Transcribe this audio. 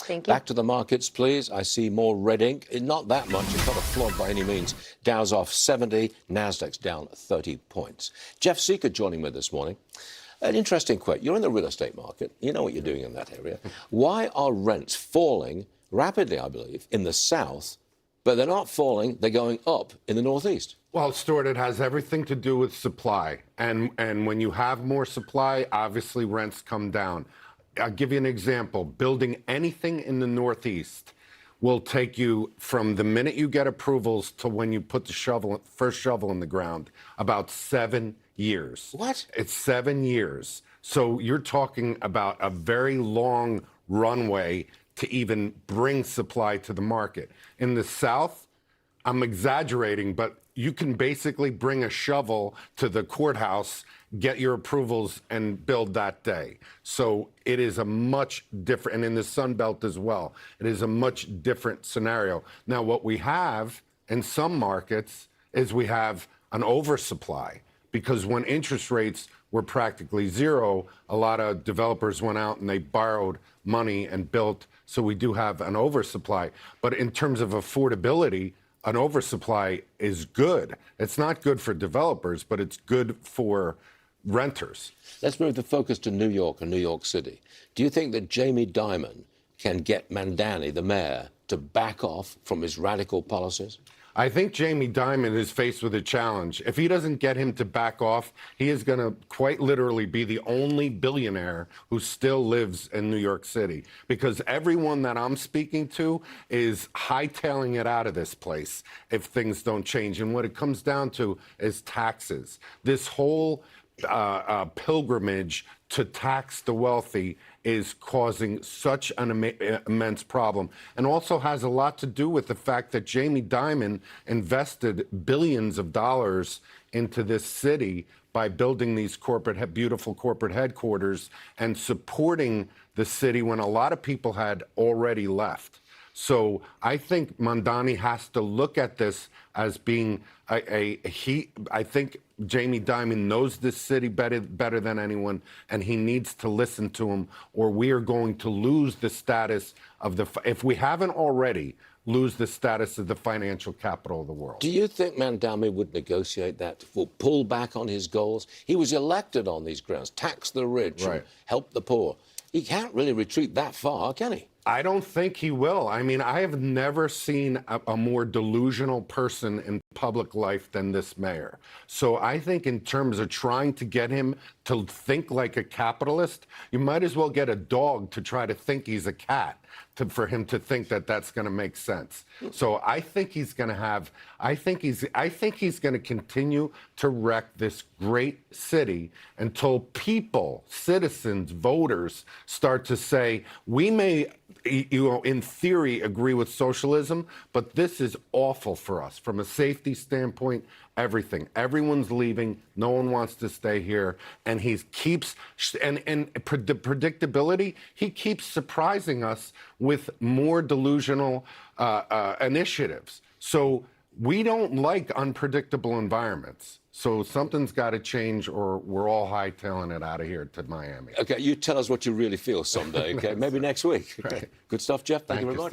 Thank you. Back to the markets, please. I see more red ink. Not that much. It's not a flood by any means. Dow's off 70, Nasdaq's down 30 points. Jeff Sica joining me this morning. An interesting quote. You're in the real estate market. You know what you're doing in that area. Why are rents falling rapidly, I believe, in the south, but they're not falling, they're going up in the northeast? Well, Stuart, it has everything to do with supply. And when you have more supply, obviously rents come down. I'll give you an example. Building anything in the Northeast will take you from the minute you get approvals to when you put the first shovel in the ground, about 7 years. What? It's 7 years. So you're talking about a very long runway to even bring supply to the market. In the South, I'm exaggerating, but you can basically bring a shovel to the courthouse, get your approvals, and build that day. So it is a much different, and in the Sun Belt as well, it is a much different scenario. Now, what we have in some markets is we have an oversupply, because when interest rates were practically zero, a lot of developers went out and they borrowed money and built, so we do have an oversupply. But in terms of affordability, an oversupply is good. It's not good for developers, but it's good for renters. Let's move the focus to New York and New York City. Do you think that Jamie Dimon can get Mamdani, the mayor, to back off from his radical policies? I think Jamie Dimon is faced with a challenge. If he doesn't get him to back off, he is going to quite literally be the only billionaire who still lives in New York City, because everyone that I'm speaking to is hightailing it out of this place if things don't change. And what it comes down to is taxes. This whole pilgrimage to tax the wealthy is causing such an immense problem, and also has a lot to do with the fact that Jamie Dimon invested billions of dollars into this city by building these beautiful corporate headquarters and supporting the city when a lot of people had already left. So I think Mamdani has to look at this as being I think Jamie Dimon knows this city better than anyone, and he needs to listen to him, or we are going to lose the status of if we haven't already, lose the status of the financial capital of the world. Do you think Mamdani would negotiate that, will pull back on his goals? He was elected on these grounds, tax the rich, right, and help the poor. He can't really retreat that far, can he? I don't think he will. I mean, I have never seen a more delusional person in public life than this mayor. So I think in terms of trying to get him to think like a capitalist, you might as well get a dog to try to think he's a cat for him to think that that's going to make sense. So I think he's going to have, I think he's going to continue to wreck this great city until people, citizens, voters start to say, we may, in theory, agree with socialism, but this is awful for us from a safety standpoint, everything. Everyone's leaving. No one wants to stay here. And he keeps, and the predictability, he keeps surprising us with more delusional initiatives. So we don't like unpredictable environments. So something's got to change, or we're all hightailing it out of here to Miami. Okay, you tell us what you really feel someday, okay? Maybe next week. Right. Good stuff, Jeff. Thank you very much. Stuart.